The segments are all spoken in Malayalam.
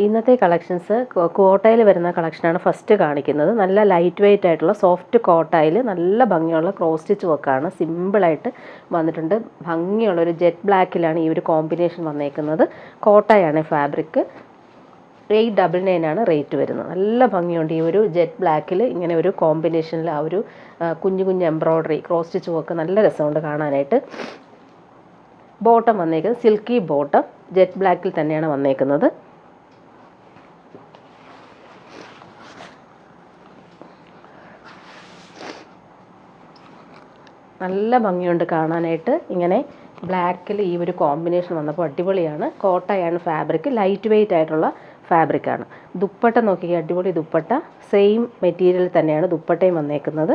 ഇന്നത്തെ കളക്ഷൻസ് കോട്ടയിൽ വരുന്ന കളക്ഷനാണ് ഫസ്റ്റ് കാണിക്കുന്നത്. നല്ല ലൈറ്റ് വെയിറ്റ് ആയിട്ടുള്ള സോഫ്റ്റ് കോട്ടയിൽ നല്ല ഭംഗിയുള്ള ക്രോസ് സ്റ്റിച്ച് വർക്കാണ്. സിമ്പിളായിട്ട് വന്നിട്ടുണ്ട്. ഭംഗിയുള്ളൊരു ജെറ്റ് ബ്ലാക്കിലാണ് ഈ ഒരു കോമ്പിനേഷൻ വന്നേക്കുന്നത്. കോട്ടയാണ് ഫാബ്രിക്. 899 ആണ് റേറ്റ് വരുന്നത്. നല്ല ഭംഗിയുണ്ട് ഈ ഒരു ജെറ്റ് ബ്ലാക്കിൽ ഇങ്ങനെ ഒരു കോമ്പിനേഷനിൽ ആ ഒരു കുഞ്ഞു കുഞ്ഞു എംബ്രോയ്ഡറി ക്രോസ് സ്റ്റിച്ച് വർക്ക് നല്ല രസമുണ്ട് കാണാനായിട്ട്. ബോട്ടം വന്നേക്കുന്നത് സിൽക്കി ബോട്ടം ജെറ്റ് ബ്ലാക്കിൽ തന്നെയാണ് വന്നേക്കുന്നത്. നല്ല ഭംഗിയുണ്ട് കാണാനായിട്ട്. ഇങ്ങനെ ബ്ലാക്കിൽ ഈ ഒരു കോമ്പിനേഷൻ വന്നപ്പോൾ അടിപൊളിയാണ്. കോട്ടയാണ് ഫാബ്രിക്. ലൈറ്റ് വെയിറ്റ് ആയിട്ടുള്ള ഫാബ്രിക്കാണ്. ദുപ്പട്ട നോക്കിക്കുക, അടിപൊളി ദുപ്പട്ട. സെയിം മെറ്റീരിയൽ തന്നെയാണ് ദുപ്പട്ടയും വന്നേക്കുന്നത്.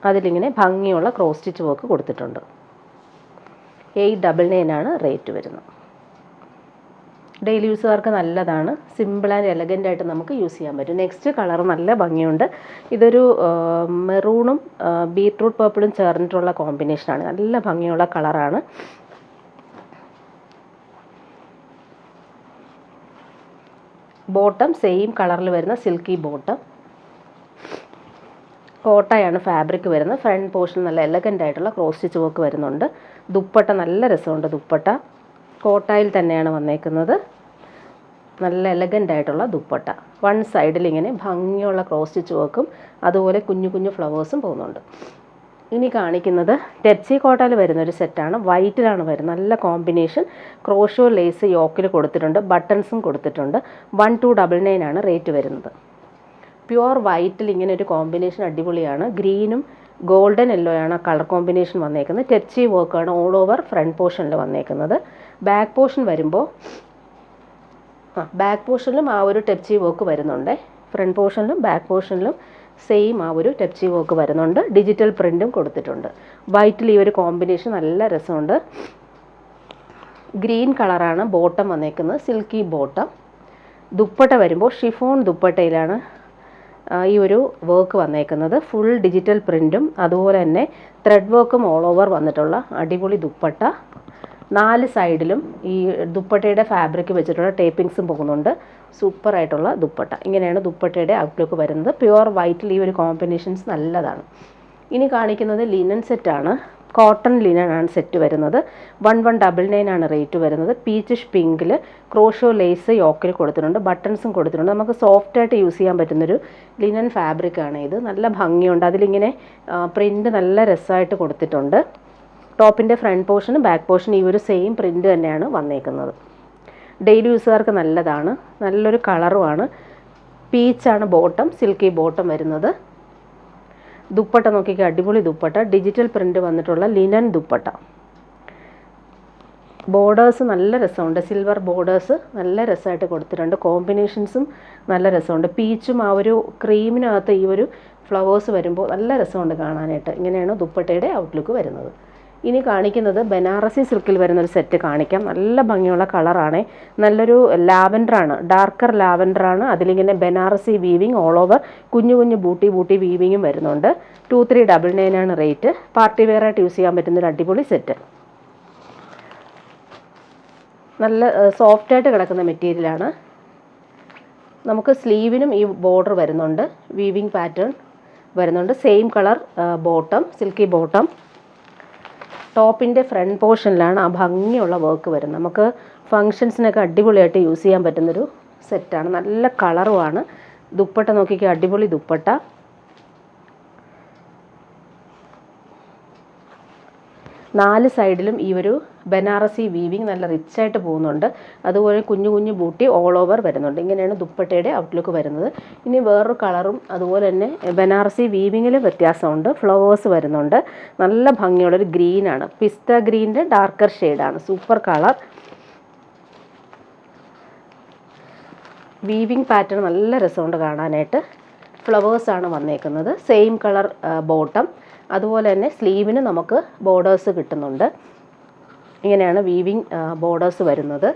അതിലിങ്ങനെ ഭംഗിയുള്ള ക്രോസ് സ്റ്റിച്ച് വർക്ക് കൊടുത്തിട്ടുണ്ട്. 899 ആണ് റേറ്റ് വരുന്നത്. ഡെയിലി യൂസുകാർക്ക് നല്ലതാണ്. സിമ്പിൾ ആൻഡ് എലഗൻ്റ് ആയിട്ട് നമുക്ക് യൂസ് ചെയ്യാൻ പറ്റും. നെക്സ്റ്റ് കളർ നല്ല ഭംഗിയുണ്ട്. ഇതൊരു മെറൂണും ബീട്രൂട്ട് പർപ്പിളും ചേർന്നിട്ടുള്ള കോമ്പിനേഷനാണ്. നല്ല ഭംഗിയുള്ള കളറാണ്. ബോട്ടം സെയിം കളറിൽ വരുന്ന സിൽക്കി ബോട്ടം. കോട്ടയാണ് ഫാബ്രിക് വരുന്നത്. ഫ്രണ്ട് പോർഷൻ നല്ല എലഗൻ്റ് ആയിട്ടുള്ള ക്രോസ് സ്റ്റിച്ച് വർക്ക് വരുന്നുണ്ട്. ദുപ്പട്ട നല്ല രസമുണ്ട്. ദുപ്പട്ട കോട്ടയിൽ തന്നെയാണ് വന്നേക്കുന്നത്. നല്ല എലഗൻ്റ് ആയിട്ടുള്ള ദുപ്പട്ട. വൺ സൈഡിൽ ഇങ്ങനെ ഭംഗിയുള്ള ക്രോസ് സ്റ്റിച്ച് വർക്കും അതുപോലെ കുഞ്ഞു കുഞ്ഞു ഫ്ലവേഴ്സും പോകുന്നുണ്ട്. ഇനി കാണിക്കുന്നത് ടെപ്സി കോട്ടയിൽ വരുന്നൊരു സെറ്റാണ്. വൈറ്റിലാണ് വരുന്നത്. നല്ല കോമ്പിനേഷൻ. ക്രോഷോ ലേസ് യോക്കിൽ കൊടുത്തിട്ടുണ്ട്. ബട്ടൺസും കൊടുത്തിട്ടുണ്ട്. 1299 ആണ് റേറ്റ് വരുന്നത്. പ്യുവർ വൈറ്റിൽ ഇങ്ങനെ ഒരു കോമ്പിനേഷൻ അടിപൊളിയാണ്. ഗ്രീനും ഗോൾഡൻ യെല്ലോ ആണ് കളർ കോമ്പിനേഷൻ വന്നേക്കുന്നത്. ടെപ്സി വർക്കാണ് ഓൾ ഓവർ ഫ്രണ്ട് പോർഷനിൽ വന്നേക്കുന്നത്. ബാക്ക് പോർഷൻ വരുമ്പോൾ ബാക്ക് പോർഷനിലും ആ ഒരു ടെപ്സി വർക്ക് വരുന്നുണ്ട്. ഫ്രണ്ട് പോർഷനിലും ബാക്ക് പോർഷനിലും സെയിം ആ ഒരു ടെപ്സി വർക്ക് വരുന്നുണ്ട്. ഡിജിറ്റൽ പ്രിൻറ്റും കൊടുത്തിട്ടുണ്ട്. വൈറ്റിൽ ഈ ഒരു കോമ്പിനേഷൻ നല്ല രസമുണ്ട്. ഗ്രീൻ കളറാണ് ബോട്ടം വന്നേക്കുന്നത്. Silky bottom. ദുപ്പട്ട വരുമ്പോൾ ഷിഫോൺ ദുപ്പട്ടയിലാണ് ഈ ഒരു വർക്ക് വന്നേക്കുന്നത്. ഫുൾ ഡിജിറ്റൽ പ്രിൻറ്റും അതുപോലെ തന്നെ ത്രെഡ് വർക്കും ഓൾ ഓവർ വന്നിട്ടുള്ള അടിപൊളി ദുപ്പട്ട. 4 സൈഡിലും ഈ ദുപ്പട്ടയുടെ ഫാബ്രിക് വെച്ചിട്ടുള്ള ടേപ്പിങ്സും പോകുന്നുണ്ട്. സൂപ്പറായിട്ടുള്ള ദുപ്പട്ട. ഇങ്ങനെയാണ് ദുപ്പട്ടയുടെ ഔട്ട്ലുക്ക് വരുന്നത്. പ്യുവർ വൈറ്റിൽ ഈ ഒരു കോമ്പിനേഷൻസ് നല്ലതാണ്. ഇനി കാണിക്കുന്നത് ലിനൻ സെറ്റാണ്. കോട്ടൺ ലിനൻ ആണ് സെറ്റ് വരുന്നത്. 1199 ആണ് റേറ്റ് വരുന്നത്. പീച്ചിഷ് പിങ്കിൽ ക്രോഷോ ലേസ് യോക്കിൽ കൊടുത്തിട്ടുണ്ട്. ബട്ടൺസും കൊടുത്തിട്ടുണ്ട്. നമുക്ക് സോഫ്റ്റായിട്ട് യൂസ് ചെയ്യാൻ പറ്റുന്നൊരു ലിനൻ ഫാബ്രിക്കാണ് ഇത്. നല്ല ഭംഗിയുണ്ട്. അതിലിങ്ങനെ പ്രിൻറ്റ് നല്ല രസമായിട്ട് കൊടുത്തിട്ടുണ്ട്. ടോപ്പിൻ്റെ ഫ്രണ്ട് പോർഷനും ബാക്ക് പോർഷനും ഈ ഒരു സെയിം പ്രിൻറ്റ് തന്നെയാണ് വന്നേക്കുന്നത്. ഡെയിലി യൂസുകാർക്ക് നല്ലതാണ്. നല്ലൊരു കളറുമാണ്. പീച്ചാണ് ബോട്ടം. സിൽക്കി ബോട്ടം വരുന്നത്. ദുപ്പട്ട നോക്കിക്കുക, അടിപൊളി ദുപ്പട്ട. ഡിജിറ്റൽ പ്രിൻറ്റ് വന്നിട്ടുള്ള ലിനൻ ദുപ്പട്ട. ബോർഡേഴ്സ് നല്ല രസമുണ്ട്. സിൽവർ ബോർഡേഴ്സ് നല്ല രസമായിട്ട് കൊടുത്തിട്ടുണ്ട്. കോമ്പിനേഷൻസും നല്ല രസമുണ്ട്. പീച്ചും ആ ഒരു ക്രീമിനകത്ത് ഈ ഒരു ഫ്ലവേഴ്സ് വരുമ്പോൾ നല്ല രസമുണ്ട് കാണാനായിട്ട്. ഇങ്ങനെയാണ് ദുപ്പട്ടയുടെ ഔട്ട്ലുക്ക് വരുന്നത്. ഇനി കാണിക്കുന്നത് ബനാറസി സിൽക്കിൽ വരുന്നൊരു സെറ്റ് കാണിക്കാം. നല്ല ഭംഗിയുള്ള കളറാണ്. നല്ലൊരു ലാവൻഡറാണ്. ഡാർക്കർ ലാവൻഡറാണ്. അതിലിങ്ങനെ ബനാറസി വീവിങ് ഓൾ ഓവർ കുഞ്ഞു കുഞ്ഞു ബൂട്ടി വീവിങ്ങും വരുന്നുണ്ട്. 2399 ആണ് റേറ്റ്. പാർട്ടി വെയർ ആയിട്ട് യൂസ് ചെയ്യാൻ പറ്റുന്നൊരു അടിപൊളി സെറ്റ്. നല്ല സോഫ്റ്റായിട്ട് കിടക്കുന്ന മെറ്റീരിയലാണ്. നമുക്ക് സ്ലീവിനും ഈ ബോർഡർ വരുന്നുണ്ട്. വീവിങ് പാറ്റേൺ വരുന്നുണ്ട്. Same colour bottom. Silky bottom. ടോപ്പിൻ്റെ ഫ്രണ്ട് പോർഷനിലാണ് ആ ഭംഗിയുള്ള വർക്ക് വരുന്നത്. നമുക്ക് ഫങ്ഷൻസിനൊക്കെ അടിപൊളിയായിട്ട് യൂസ് ചെയ്യാൻ പറ്റുന്നൊരു സെറ്റാണ്. നല്ല കളറുമാണ്. ദുപ്പട്ട നോക്കിക്കുക, അടിപൊളി ദുപ്പട്ട. നാല് സൈഡിലും ഈ ഒരു ബനാറസി വീവിങ് നല്ല റിച്ചായിട്ട് പോകുന്നുണ്ട്. അതുപോലെ കുഞ്ഞു കുഞ്ഞു ബൂട്ടി ഓൾ ഓവർ വരുന്നുണ്ട്. ഇങ്ങനെയാണ് ദുപ്പട്ടയുടെ ഔട്ട്ലുക്ക് വരുന്നത്. ഇനി വേറൊരു കളറും അതുപോലെ തന്നെ ബനാറസി വീവിങ്ങിൽ വ്യത്യാസമുണ്ട്. ഫ്ലവേഴ്സ് വരുന്നുണ്ട്. നല്ല ഭംഗിയുള്ളൊരു ഗ്രീനാണ്. പിസ്ത ഗ്രീനിൻ്റെ ഡാർക്കർ ഷെയ്ഡാണ്. Super colour. വീവിങ് പാറ്റേൺ നല്ല രസമുണ്ട് കാണാനായിട്ട്. ഫ്ലവേഴ്സാണ് വന്നേക്കുന്നത്. Same colour bottom. അതുപോലെ തന്നെ സ്ലീവിന് നമുക്ക് ബോർഡേഴ്സ് കിട്ടുന്നുണ്ട്. ഇങ്ങനെയാണ് വീവിങ് ബോർഡേഴ്സ് വരുന്നത്.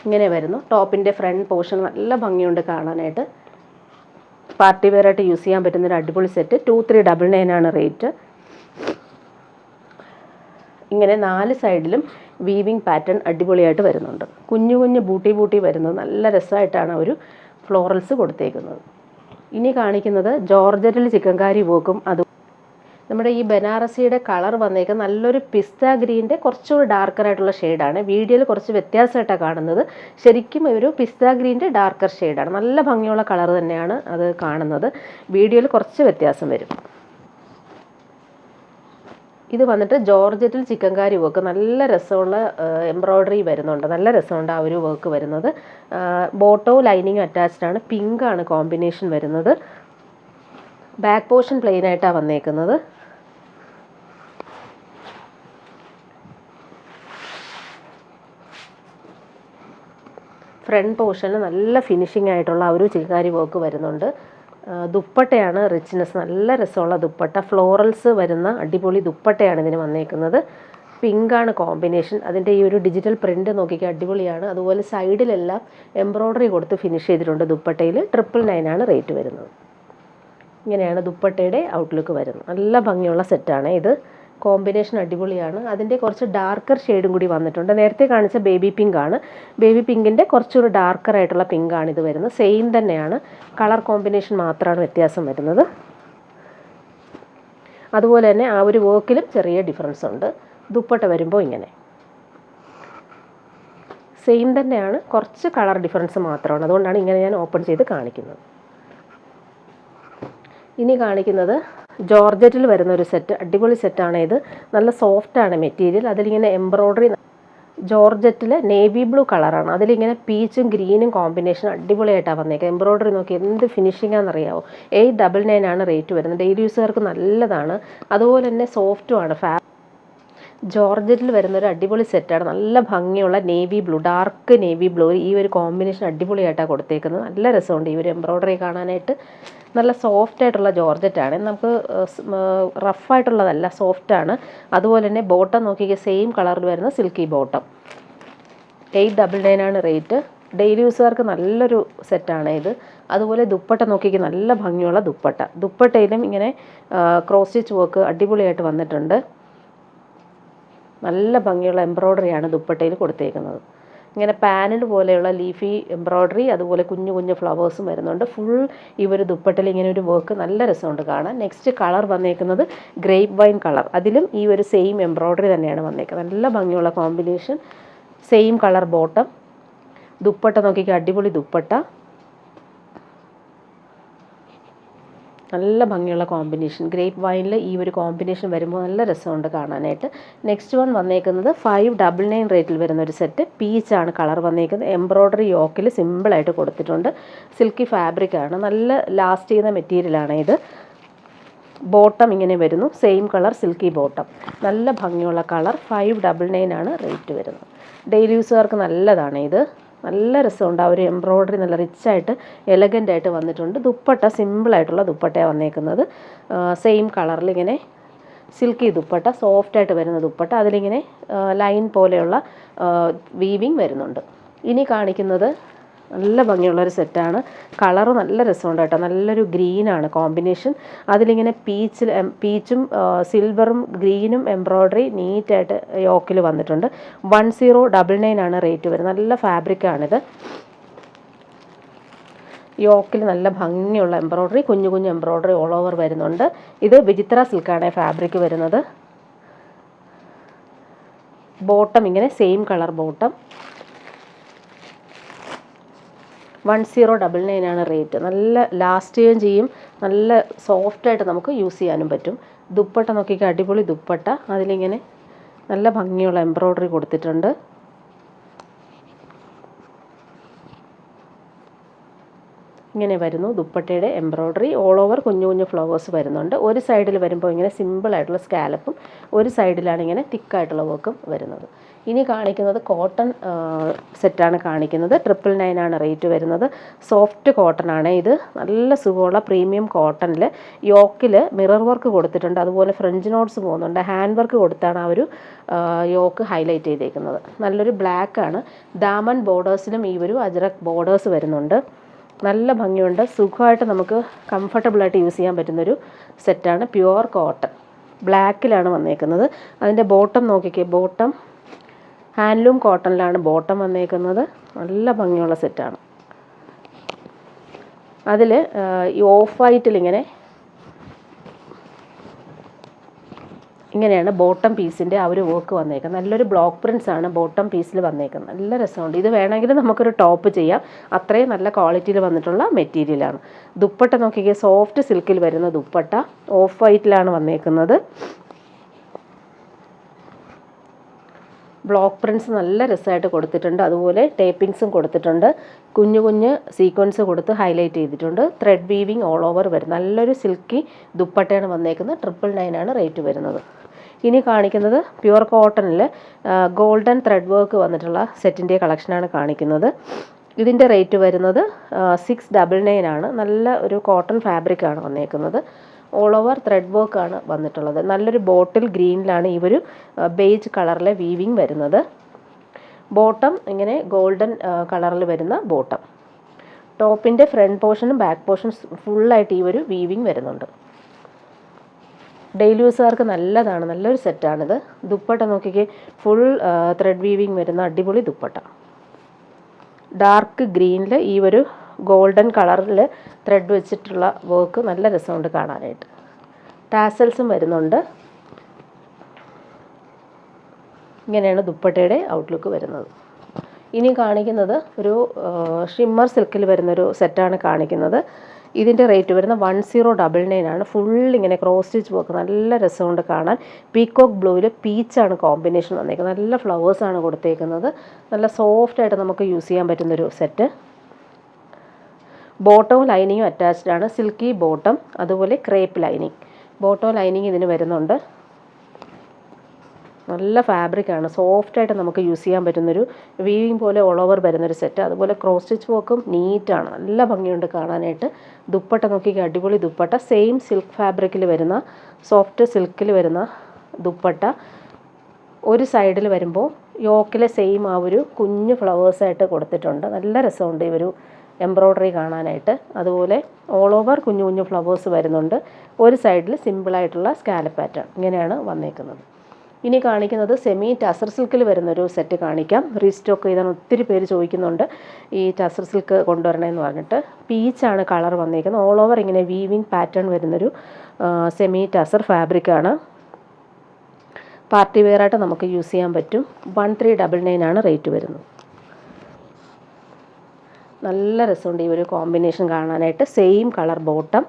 ഇങ്ങനെ വരുന്നു. ടോപ്പിൻ്റെ ഫ്രണ്ട് പോർഷൻ നല്ല ഭംഗിയുണ്ട് കാണാനായിട്ട്. പാർട്ടി വെയർ ആയിട്ട് യൂസ് ചെയ്യാൻ പറ്റുന്നൊരു അടിപൊളി സെറ്റ്. 2399 ആണ് റേറ്റ്. ഇങ്ങനെ നാല് സൈഡിലും വീവിങ് പാറ്റേൺ അടിപൊളിയായിട്ട് വരുന്നുണ്ട്. കുഞ്ഞു കുഞ്ഞു ബൂട്ടി വരുന്നത് നല്ല രസമായിട്ടാണ് ഒരു ഫ്ലോറൽസ് കൊടുത്തേക്കുന്നത്. ഇനി കാണിക്കുന്നത് ജോർജറ്റിൽ ചിക്കൻകാരി വർക്കും അത് നമ്മുടെ ഈ ബനാറസിയുടെ കളർ വന്നേക്കുന്നത് നല്ലൊരു പിസ്ത ഗ്രീൻ്റെ കുറച്ചുകൂടി ഡാർക്കറായിട്ടുള്ള ഷെയ്ഡാണ്. വീഡിയോയിൽ കുറച്ച് വ്യത്യാസമായിട്ടാണ് കാണുന്നത്. ശരിക്കും ഒരു പിസ്ത ഗ്രീൻ്റെ ഡാർക്കർ ഷെയ്ഡാണ്. നല്ല ഭംഗിയുള്ള കളർ തന്നെയാണ് അത് കാണുന്നത്. വീഡിയോയിൽ കുറച്ച് വ്യത്യാസം വരും. ഇത് വന്നിട്ട് ജോർജറ്റിൽ ചിക്കൻകാരി വർക്ക് നല്ല രസമുള്ള എംബ്രോയ്ഡറി വരുന്നുണ്ട്. നല്ല രസമുണ്ട് ആ ഒരു വർക്ക് വരുന്നത്. ബോട്ടോ ലൈനിങ് അറ്റാച്ച്ഡ് ആണ്. പിങ്ക് ആണ് കോമ്പിനേഷൻ വരുന്നത്. ബാക്ക് പോർഷൻ പ്ലെയിൻ ആയിട്ടാണ് വന്നേക്കുന്നത്. ഫ്രണ്ട് പോർഷന് നല്ല ഫിനിഷിംഗ് ആയിട്ടുള്ള ആ ഒരു ചിക്കൻകാരി വർക്ക് വരുന്നുണ്ട്. ദുപ്പട്ടയാണ് റിച്ച്നെസ്. നല്ല രസമുള്ള ദുപ്പട്ട. ഫ്ലോറൽസ് വരുന്ന അടിപൊളി ദുപ്പട്ടയാണ് ഇതിന് വന്നേക്കുന്നത്. പിങ്കാണ് കോമ്പിനേഷൻ. അതിൻ്റെ ഈ ഒരു ഡിജിറ്റൽ പ്രിൻ്റ് നോക്കിക്കാൻ അടിപൊളിയാണ്. അതുപോലെ സൈഡിലെല്ലാം എംബ്രോയ്ഡറി കൊടുത്ത് ഫിനിഷ് ചെയ്തിട്ടുണ്ട്. ദുപ്പട്ടയിൽ 999 ആണ് റേറ്റ് വരുന്നത്. ഇങ്ങനെയാണ് ദുപ്പട്ടയുടെ ഔട്ട്ലുക്ക് വരുന്നത്. നല്ല ഭംഗിയുള്ള സെറ്റാണ് ഇത്. കോമ്പിനേഷൻ അടിപൊളിയാണ്. അതിൻ്റെ കുറച്ച് ഡാർക്കർ ഷെയ്ഡും കൂടി വന്നിട്ടുണ്ട്. നേരത്തെ കാണിച്ച ബേബി പിങ്ക് ആണ്. ബേബി പിങ്കിൻ്റെ കുറച്ചൊരു ഡാർക്കർ ആയിട്ടുള്ള പിങ്കാണ് ഇത് വരുന്നത്. സെയിം തന്നെയാണ്, കളർ കോമ്പിനേഷൻ മാത്രമാണ് വ്യത്യാസം വരുന്നത്. അതുപോലെ തന്നെ ആ ഒരു വർക്കിലും ചെറിയ ഡിഫറൻസ് ഉണ്ട്. ദുപ്പട്ട വരുമ്പോൾ ഇങ്ങനെ സെയിം തന്നെയാണ്, കുറച്ച് കളർ ഡിഫറൻസ് മാത്രമാണ്. അതുകൊണ്ടാണ് ഇങ്ങനെ ഞാൻ ഓപ്പൺ ചെയ്ത് കാണിക്കുന്നത്. ഇനി കാണിക്കുന്നത് ജോർജറ്റിൽ വരുന്ന ഒരു സെറ്റ്. അടിപൊളി സെറ്റാണ് ഇത്. നല്ല സോഫ്റ്റാണ് മെറ്റീരിയൽ. അതിലിങ്ങനെ എംബ്രോയ്ഡറി ജോർജറ്റിൽ നേവി ബ്ലൂ കളറാണ്. അതിലിങ്ങനെ പീച്ചും ഗ്രീനും കോമ്പിനേഷൻ അടിപൊളിയായിട്ടാണ് വന്നേക്കുന്നത്. എംബ്രോയ്ഡറി നോക്കി എന്ത് ഫിനിഷിംഗ് ആണെന്നറിയാമോ. 899 ആണ് റേറ്റ് വരുന്നത്. ഡെയിലി യൂസുകാർക്ക് നല്ലതാണ്. അതുപോലെ തന്നെ സോഫ്റ്റുമാണ്. ജോർജറ്റിൽ വരുന്നൊരു അടിപൊളി സെറ്റാണ്. നല്ല ഭംഗിയുള്ള navy blue, dark navy blue. ഈ ഒരു കോമ്പിനേഷൻ അടിപൊളിയായിട്ടാണ് കൊടുത്തേക്കുന്നത്. നല്ല രസമുണ്ട് ഈ ഒരു എംബ്രോയ്ഡറി കാണാനായിട്ട്. നല്ല സോഫ്റ്റ് ആയിട്ടുള്ള ജോർജറ്റാണ്. നമുക്ക് റഫായിട്ടുള്ളതല്ല, സോഫ്റ്റാണ്. അതുപോലെ തന്നെ ബോട്ടം നോക്കിക്കുക, സെയിം കളറിൽ വരുന്ന സിൽക്കി ബോട്ടം. 899 ആണ് റേറ്റ്. ഡെയിലി യൂസുകാർക്ക് നല്ലൊരു സെറ്റാണ് ഇത്. അതുപോലെ ദുപ്പട്ട നോക്കിക്കുക, നല്ല ഭംഗിയുള്ള ദുപ്പട്ട. ദുപ്പട്ടയിലും ഇങ്ങനെ ക്രോസ് സ്റ്റിച്ച് വർക്ക് അടിപൊളിയായിട്ട് വന്നിട്ടുണ്ട്. നല്ല ഭംഗിയുള്ള എംബ്രോയ്ഡറിയാണ് ദുപ്പട്ടയിൽ കൊടുത്തേക്കുന്നത്. ഇങ്ങനെ പാനൽ പോലെയുള്ള ലീഫി എംബ്രോയ്ഡറി, അതുപോലെ കുഞ്ഞു കുഞ്ഞു ഫ്ലവേഴ്സും വരുന്നുണ്ട്. ഫുൾ ഈ ഒരു ദുപ്പട്ടയിൽ ഇങ്ങനെ ഒരു വർക്ക് നല്ല രസമുണ്ട് കാണാൻ. നെക്സ്റ്റ് കളർ വന്നേക്കുന്നത് ഗ്രേപ്പ് വൈൻ കളർ. അതിലും ഈ ഒരു സെയിം എംബ്രോയ്ഡറി തന്നെയാണ് വന്നേക്കുന്നത്. നല്ല ഭംഗിയുള്ള combination. Same colour bottom. Dupatta നോക്കിക്കുക, അടിപൊളി ദുപ്പട്ട. നല്ല ഭംഗിയുള്ള കോമ്പിനേഷൻ. ഗ്രേപ്പ് വൈനിൽ ഈ ഒരു കോമ്പിനേഷൻ വരുമ്പോൾ നല്ല രസമുണ്ട് കാണാനായിട്ട്. നെക്സ്റ്റ് വൺ വന്നേക്കുന്നത് 599 റേറ്റിൽ വരുന്ന ഒരു സെറ്റ്. പീച്ചാണ് കളർ വന്നേക്കുന്നത്. എംബ്രോയ്ഡറി യോക്കിൽ സിമ്പിളായിട്ട് കൊടുത്തിട്ടുണ്ട്. സിൽക്കി ഫാബ്രിക്കാണ്. നല്ല ലാസ്റ്റ് ചെയ്യുന്ന മെറ്റീരിയലാണ് ഇത്. ബോട്ടം ഇങ്ങനെ വരുന്നു. Same colour silky bottom. നല്ല ഭംഗിയുള്ള കളർ. 599 ആണ് റേറ്റ് വരുന്നത്. ഡെയിലി യൂസുകാർക്ക് നല്ലതാണ് ഇത്. നല്ല രസമുണ്ട്. ആ ഒരു എംബ്രോയ്ഡറി നല്ല റിച്ചായിട്ട് എലഗൻ്റായിട്ട് വന്നിട്ടുണ്ട്. ദുപ്പട്ട സിമ്പിളായിട്ടുള്ള ദുപ്പട്ടയാണ് വന്നേക്കുന്നത്. സെയിം കളറിൽ ഇങ്ങനെ സിൽക്കി ദുപ്പട്ട, സോഫ്റ്റായിട്ട് വരുന്ന ദുപ്പട്ട. അതിലിങ്ങനെ ലൈൻ പോലെയുള്ള വീവിങ് വരുന്നുണ്ട്. ഇനി കാണിക്കുന്നത് നല്ല ഭംഗിയുള്ളൊരു സെറ്റാണ്. കളറ് നല്ല രസമുണ്ട് കേട്ടോ. നല്ലൊരു ഗ്രീനാണ് കോമ്പിനേഷൻ. അതിലിങ്ങനെ പീച്ചും സിൽവറും ഗ്രീനും എംബ്രോയ്ഡറി നീറ്റായിട്ട് യോക്കിൽ വന്നിട്ടുണ്ട്. 1099 ആണ് റേറ്റ് വരുന്നത്. നല്ല ഫാബ്രിക്കാണിത്. യോക്കിൽ നല്ല ഭംഗിയുള്ള എംബ്രോയ്ഡറി, കുഞ്ഞു കുഞ്ഞു എംബ്രോയ്ഡറി ഓൾ ഓവർ വരുന്നുണ്ട്. ഇത് വിചിത്ര സിൽക്കാണ് ഫാബ്രിക് വരുന്നത്. ബോട്ടം ഇങ്ങനെ സെയിം കളർ ബോട്ടം. 1099 ആണ് റേറ്റ്. നല്ല ലാസ്റ്റ് ചെയ്യുകയും ചെയ്യും. നല്ല സോഫ്റ്റായിട്ട് നമുക്ക് യൂസ് ചെയ്യാനും പറ്റും. ദുപ്പട്ട നോക്കിക്കുക, അടിപൊളി ദുപ്പട്ട. അതിലിങ്ങനെ നല്ല ഭംഗിയുള്ള എംബ്രോയ്ഡറി കൊടുത്തിട്ടുണ്ട്. ഇങ്ങനെ വരുന്നു ദുപ്പട്ടയുടെ എംബ്രോയ്ഡറി. ഓൾ ഓവർ കുഞ്ഞു കുഞ്ഞു ഫ്ലവേഴ്സ് വരുന്നുണ്ട്. ഒരു സൈഡിൽ വരുമ്പോൾ ഇങ്ങനെ സിമ്പിളായിട്ടുള്ള സ്കാലപ്പും, ഒരു സൈഡിലാണ് ഇങ്ങനെ തിക്കായിട്ടുള്ള വർക്കും വരുന്നത്. ഇനി കാണിക്കുന്നത് കോട്ടൺ സെറ്റാണ് കാണിക്കുന്നത്. 999 ആണ് റേറ്റ് വരുന്നത്. സോഫ്റ്റ് കോട്ടൺ ആണ് ഇത്. നല്ല സുഖമുള്ള പ്രീമിയം കോട്ടണിൽ യോക്കിൽ മിറർ വർക്ക് കൊടുത്തിട്ടുണ്ട്. അതുപോലെ ഫ്രഞ്ച് നോട്ട്സ് പോകുന്നുണ്ട്. ഹാൻഡ് വർക്ക് കൊടുത്താണ് ആ ഒരു യോക്ക് ഹൈലൈറ്റ് ചെയ്തേക്കുന്നത്. നല്ലൊരു ബ്ലാക്ക് ആണ്. ദാമൻ ബോർഡേഴ്സിലും ഈ ഒരു അജ്രക് ബോർഡേഴ്സ് വരുന്നുണ്ട്. നല്ല ഭംഗിയുണ്ട്. സുഖമായിട്ട് നമുക്ക് കംഫർട്ടബിളായിട്ട് യൂസ് ചെയ്യാൻ പറ്റുന്നൊരു സെറ്റാണ്. പ്യുവർ കോട്ടൺ ബ്ലാക്കിലാണ് വന്നേക്കുന്നത്. അതിൻ്റെ ബോട്ടം നോക്കിക്കേ. ബോട്ടം ഹാൻഡ്ലൂം കോട്ടണിലാണ് ബോട്ടം വന്നേക്കുന്നത്. നല്ല ഭംഗിയുള്ള സെറ്റാണ്. അതിൽ ഈ ഓഫ് വൈറ്റിൽ ഇങ്ങനെയാണ് ബോട്ടം പീസിൻ്റെ ആ ഒരു വർക്ക് വന്നേക്കുന്നത്. നല്ലൊരു ബ്ലോക്ക് പ്രിൻസ് ആണ് ബോട്ടം പീസിൽ വന്നേക്കുന്നത്. നല്ല രസമുണ്ട്. ഇത് വേണമെങ്കിൽ നമുക്കൊരു ടോപ്പ് ചെയ്യാം. അത്രയും നല്ല ക്വാളിറ്റിയിൽ വന്നിട്ടുള്ള മെറ്റീരിയലാണ്. ദുപ്പട്ട നോക്കിക്കേ, സോഫ്റ്റ് സിൽക്കിൽ വരുന്ന ദുപ്പട്ട ഓഫ് വൈറ്റിലാണ് വന്നേക്കുന്നത്. ബ്ലോക്ക് പ്രിൻറ്റ്സ് നല്ല രസമായിട്ട് കൊടുത്തിട്ടുണ്ട്. അതുപോലെ ടേപ്പിങ്സും കൊടുത്തിട്ടുണ്ട്. കുഞ്ഞു കുഞ്ഞ് സീക്വൻസ് കൊടുത്ത് ഹൈലൈറ്റ് ചെയ്തിട്ടുണ്ട്. ത്രെഡ് വീവിങ് ഓൾ ഓവർ വരും. നല്ലൊരു സിൽക്കി ദുപ്പട്ടയാണ് വന്നേക്കുന്നത്. 999 ആണ് റേറ്റ് വരുന്നത്. ഇനി കാണിക്കുന്നത് പ്യുവർ കോട്ടണിൽ ഗോൾഡൻ ത്രെഡ് വർക്ക് വന്നിട്ടുള്ള സെറ്റിൻ്റെ കളക്ഷനാണ് കാണിക്കുന്നത്. ഇതിൻ്റെ റേറ്റ് വരുന്നത് 699 ആണ്. നല്ല ഒരു കോട്ടൺ ഫാബ്രിക്കാണ് വന്നേക്കുന്നത്. ഓൾ ഓവർ ത്രെഡ് വർക്കാണ് വന്നിട്ടുള്ളത്. നല്ലൊരു ബോട്ടിൽ ഗ്രീനിലാണ് ഈ ഒരു ബേജ് കളറിലെ വീവിങ് വരുന്നത്. ബോട്ടം ഇങ്ങനെ ഗോൾഡൻ കളറിൽ വരുന്ന ബോട്ടം. ടോപ്പിൻ്റെ ഫ്രണ്ട് പോർഷനും ബാക്ക് പോർഷനും ഫുള്ളായിട്ട് ഈ ഒരു വീവിങ് വരുന്നുണ്ട്. ഡെയിലി യൂസുകാർക്ക് നല്ലതാണ്. നല്ലൊരു സെറ്റാണിത്. ദുപ്പട്ട നോക്കിക്കേ, ഫുൾ ത്രെഡ് വീവിങ് വരുന്ന അടിപൊളി ദുപ്പട്ട. ഡാർക്ക് ഗ്രീനിൽ ഈ ഒരു ഗോൾഡൻ കളറിൽ ത്രെഡ് വെച്ചിട്ടുള്ള വർക്ക് നല്ല രസമുണ്ട് കാണാനായിട്ട്. ടാസൽസും വരുന്നുണ്ട്. ഇങ്ങനെയാണ് ദുപ്പട്ടയുടെ ഔട്ട്ലുക്ക് വരുന്നത്. ഇനി കാണിക്കുന്നത് ഒരു ഷിമ്മർ സിൽക്കിൽ വരുന്നൊരു സെറ്റാണ് കാണിക്കുന്നത്. ഇതിൻ്റെ റേറ്റ് വരുന്ന 1099 ആണ്. ഫുൾ ഇങ്ങനെ ക്രോസ് സ്റ്റിച്ച് വർക്ക് നല്ല രസമുണ്ട് കാണാൻ. പീക്കോക്ക് ബ്ലൂവിൽ പീച്ചാണ് കോമ്പിനേഷൻ വന്നേക്കുന്നത്. നല്ല ഫ്ലവേഴ്സാണ് കൊടുത്തേക്കുന്നത്. നല്ല സോഫ്റ്റായിട്ട് നമുക്ക് യൂസ് ചെയ്യാൻ പറ്റുന്നൊരു സെറ്റ്. ബോട്ടവും ലൈനിങ്ങും അറ്റാച്ച്ഡ് ആണ്. സിൽക്കി ബോട്ടം, അതുപോലെ ക്രേപ്പ് ലൈനിങ്. ബോട്ടം ലൈനിങ് ഇതിന് വരുന്നുണ്ട്. നല്ല ഫാബ്രിക്കാണ്. സോഫ്റ്റായിട്ട് നമുക്ക് യൂസ് ചെയ്യാൻ പറ്റുന്നൊരു വീവിങ് പോലെ ഓൾ ഓവർ വരുന്നൊരു സെറ്റ്. അതുപോലെ ക്രോസ് സ്റ്റിച്ച് വർക്കും നീറ്റാണ്. നല്ല ഭംഗിയുണ്ട് കാണാനായിട്ട്. ദുപ്പട്ട നോക്കിക്കുക, അടിപൊളി ദുപ്പട്ട. സെയിം സിൽക്ക് ഫാബ്രിക്കിൽ വരുന്ന, സോഫ്റ്റ് സിൽക്കിൽ വരുന്ന ദുപ്പട്ട. ഒരു സൈഡിൽ വരുമ്പോൾ യോക്കിലെ സെയിം ആ ഒരു കുഞ്ഞു ഫ്ലവേഴ്സായിട്ട് കൊടുത്തിട്ടുണ്ട്. നല്ല രസമുണ്ട് ഈ ഒരു എംബ്രോയ്ഡറി കാണാനായിട്ട്. അതുപോലെ ഓൾ ഓവർ കുഞ്ഞു കുഞ്ഞു ഫ്ലവേഴ്സ് വരുന്നുണ്ട്. ഒരു സൈഡിൽ സിമ്പിളായിട്ടുള്ള സ്കാലപ്പ് പാറ്റേൺ. ഇങ്ങനെയാണ് വന്നേക്കുന്നത്. ഇനി കാണിക്കുന്നത് സെമി ടസർ സിൽക്കിൽ വരുന്നൊരു സെറ്റ് കാണിക്കാം. റീസ്റ്റോക്ക് ചെയ്താൽ ഒത്തിരി പേര് ചോദിക്കുന്നുണ്ട് ഈ ടസർ സിൽക്ക് കൊണ്ടുവരണമെന്ന് പറഞ്ഞിട്ട്. പീച്ചാണ് കളർ വന്നേക്കുന്നത്. ഓൾ ഓവർ ഇങ്ങനെ വീവിങ് പാറ്റേൺ വരുന്നൊരു സെമി ടസർ ഫാബ്രിക്കാണ്. പാർട്ടി വെയറായിട്ട് നമുക്ക് യൂസ് ചെയ്യാൻ പറ്റും. 1399 ആണ് റേറ്റ് വരുന്നത്. നല്ല രസമുണ്ട് ഈ ഒരു കോമ്പിനേഷൻ കാണാനായിട്ട്. Same colour bottom.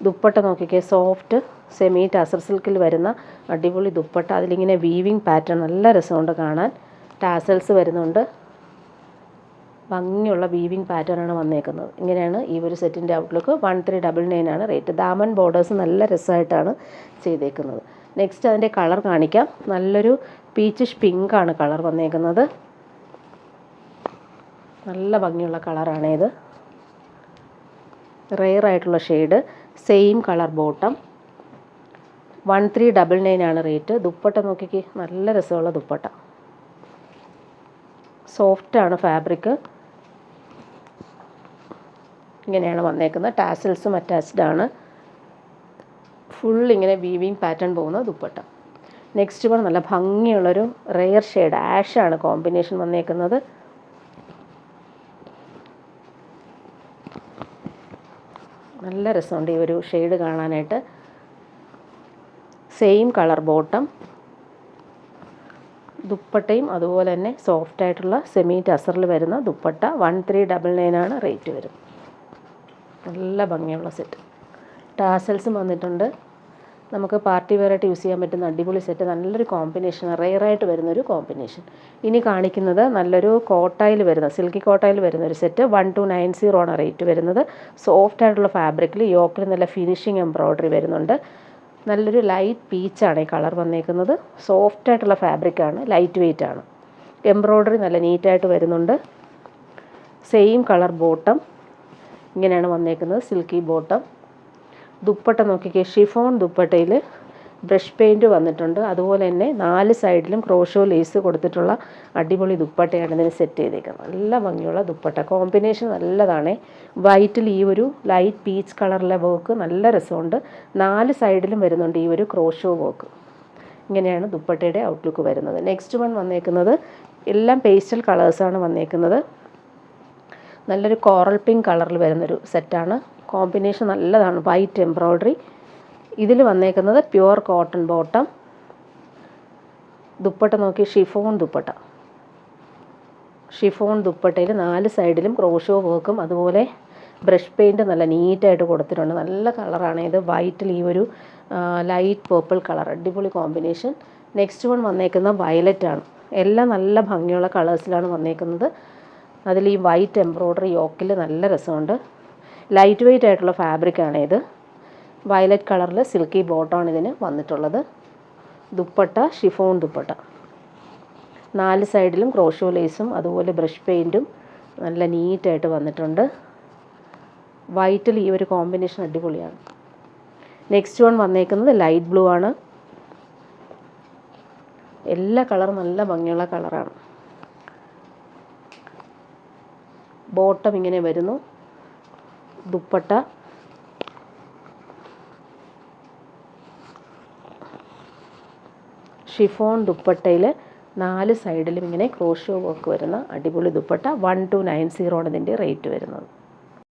ദുപ്പട്ട നോക്കിക്കേ, സോഫ്റ്റ് സെമി ടസർ സിൽക്കിൽ വരുന്ന അടിപൊളി ദുപ്പട്ട. അതിലിങ്ങനെ വീവിങ് പാറ്റേൺ നല്ല രസമുണ്ട് കാണാൻ. ടാസൽസ് വരുന്നുണ്ട്. ഭംഗിയുള്ള വീവിങ് പാറ്റേൺ ആണ് വന്നേക്കുന്നത്. ഇങ്ങനെയാണ് ഈ ഒരു സെറ്റിൻ്റെ ഔട്ട്ലുക്ക്. 1399 ആണ് റേറ്റ്. ദാമൻ ബോർഡേഴ്സ് നല്ല രസമായിട്ടാണ് ചെയ്തേക്കുന്നത്. നെക്സ്റ്റ് അതിൻ്റെ കളർ കാണിക്കാം. നല്ലൊരു പീച്ചിഷ് പിങ്ക് ആണ് കളർ വന്നേക്കുന്നത്. നല്ല ഭംഗിയുള്ള കളറാണ് ഇത്. റെയർ ആയിട്ടുള്ള ഷെയ്ഡ്. Same colour bottom. 1399 ആണ് റേറ്റ്. ദുപ്പട്ട നോക്കിക്ക്, നല്ല രസമുള്ള ദുപ്പട്ട. സോഫ്റ്റാണ് ഫാബ്രിക്. ഇങ്ങനെയാണ് വന്നേക്കുന്നത്. ടാസൽസും അറ്റാച്ച്ഡ് ആണ്. ഫുൾ ഇങ്ങനെ വീവിങ് പാറ്റേൺ പോകുന്ന ദുപ്പട്ട. നെക്സ്റ്റ് വൺ നല്ല ഭംഗിയുള്ളൊരു റെയർ ഷെയ്ഡ് ആഷാണ് കോമ്പിനേഷൻ വന്നേക്കുന്നത്. നല്ല രസമുണ്ട് ഈ ഒരു ഷെയ്ഡ് കാണാനായിട്ട്. Same colour bottom. ദുപ്പട്ടയും അതുപോലെ തന്നെ സോഫ്റ്റായിട്ടുള്ള സെമി ടസറിൽ വരുന്ന ദുപ്പട്ട. 1399 ആണ് റേറ്റ് വരും. നല്ല ഭംഗിയുള്ള സെറ്റ്. ടാസൽസും വന്നിട്ടുണ്ട്. നമുക്ക് പാർട്ടി വെയറായിട്ട് യൂസ് ചെയ്യാൻ പറ്റുന്ന അടിപൊളി സെറ്റ്. നല്ലൊരു കോമ്പിനേഷൻ, റെയറായിട്ട് വരുന്നൊരു കോമ്പിനേഷൻ. ഇനി കാണിക്കുന്നത് നല്ലൊരു കോട്ടായിൽ വരുന്ന, സിൽക്കി കോട്ടായിൽ വരുന്നൊരു സെറ്റ്. 1290 ആണ് റേറ്റ് വരുന്നത്. സോഫ്റ്റായിട്ടുള്ള ഫാബ്രിക്കിൽ യോക്കിൽ നല്ല ഫിനിഷിങ് എംബ്രോയ്ഡറി വരുന്നുണ്ട്. നല്ലൊരു ലൈറ്റ് പീച്ചാണ് ഈ കളർ വന്നേക്കുന്നത്. സോഫ്റ്റായിട്ടുള്ള ഫാബ്രിക്കാണ്, ലൈറ്റ് വെയ്റ്റ് ആണ്. എംബ്രോയ്ഡറി നല്ല നീറ്റായിട്ട് വരുന്നുണ്ട്. Same colour bottom. ഇങ്ങനെയാണ് വന്നേക്കുന്നത്, സിൽക്കി ബോട്ടം. ദുപ്പട്ട നോക്കിക്കേ, ഷിഫോൺ ദുപ്പട്ടയിൽ ബ്രഷ് പെയിൻറ്റ് വന്നിട്ടുണ്ട്. അതുപോലെ തന്നെ 4 സൈഡിലും ക്രോഷോ ലേസ് കൊടുത്തിട്ടുള്ള അടിപൊളി ദുപ്പട്ടയാണ് ഇതിന് സെറ്റ് ചെയ്തേക്കുന്നത്. നല്ല ഭംഗിയുള്ള ദുപ്പട്ട. കോമ്പിനേഷൻ നല്ലതാണ്. വൈറ്റിൽ ഈ ഒരു ലൈറ്റ് പീച്ച് കളറിലെ വർക്ക് നല്ല രസമുണ്ട്. 4 സൈഡിലും വരുന്നുണ്ട് ഈ ഒരു ക്രോഷോ വർക്ക്. ഇങ്ങനെയാണ് ദുപ്പട്ടയുടെ ഔട്ട്ലുക്ക് വരുന്നത്. നെക്സ്റ്റ് വൺ വന്നേക്കുന്നത് എല്ലാം പേസ്റ്റൽ കളേഴ്സാണ് വന്നേക്കുന്നത്. നല്ലൊരു കോറൽ പിങ്ക് കളറിൽ വരുന്നൊരു സെറ്റാണ്. കോമ്പിനേഷൻ നല്ലതാണ്, വൈറ്റ് എംബ്രോയ്ഡറി. ഇതിൽ വന്നേക്കുന്നത് പ്യുവർ കോട്ടൺ ബോട്ടം. ദുപ്പട്ട നോക്കി, ഷിഫോൺ ദുപ്പട്ടയിൽ 4 സൈഡിലും ക്രോഷോ വർക്കും അതുപോലെ ബ്രഷ് പെയിൻറ്റ് നല്ല നീറ്റായിട്ട് കൊടുത്തിട്ടുണ്ട്. നല്ല കളറാണ് ഇത്. വൈറ്റിൽ ഈ ഒരു ലൈറ്റ് പേർപ്പിൾ കളർ, അടിപൊളി കോമ്പിനേഷൻ. നെക്സ്റ്റ് വൺ വന്നേക്കുന്ന വയലറ്റ് ആണ്. എല്ലാം നല്ല ഭംഗിയുള്ള കളേഴ്സിലാണ് വന്നേക്കുന്നത്. അതിൽ ഈ വൈറ്റ് എംബ്രോയ്ഡറി യോക്കിൽ നല്ല രസമുണ്ട്. ലൈറ്റ് വെയ്റ്റ് ആയിട്ടുള്ള ഫാബ്രിക്കാണ് ഇത്. വയലറ്റ് കളറിൽ സിൽക്കി ബോട്ടമാണ് ഇതിന് വന്നിട്ടുള്ളത്. ദുപ്പട്ട ഷിഫോൺ ദുപ്പട്ട, 4 സൈഡിലും ക്രോഷോ ലേസും അതുപോലെ ബ്രഷ് പെയിൻറ്റും നല്ല നീറ്റായിട്ട് വന്നിട്ടുണ്ട്. വൈറ്റിൽ ഈ ഒരു കോമ്പിനേഷൻ അടിപൊളിയാണ്. നെക്സ്റ്റ് വൺ വന്നേക്കുന്നത് ലൈറ്റ് ബ്ലൂ ആണ്. എല്ലാ കളറും നല്ല ഭംഗിയുള്ള കളറാണ്. ബോട്ടം ഇങ്ങനെ വരുന്നു. ദുപ്പട്ട ഷിഫോൺ ദുപ്പട്ടയിൽ 4 സൈഡിലും ഇങ്ങനെ ക്രോഷോ വർക്ക് വരുന്ന അടിപൊളി ദുപ്പട്ട. 1290 ആണ് ഇതിൻ്റെ റേറ്റ് വരുന്നത്.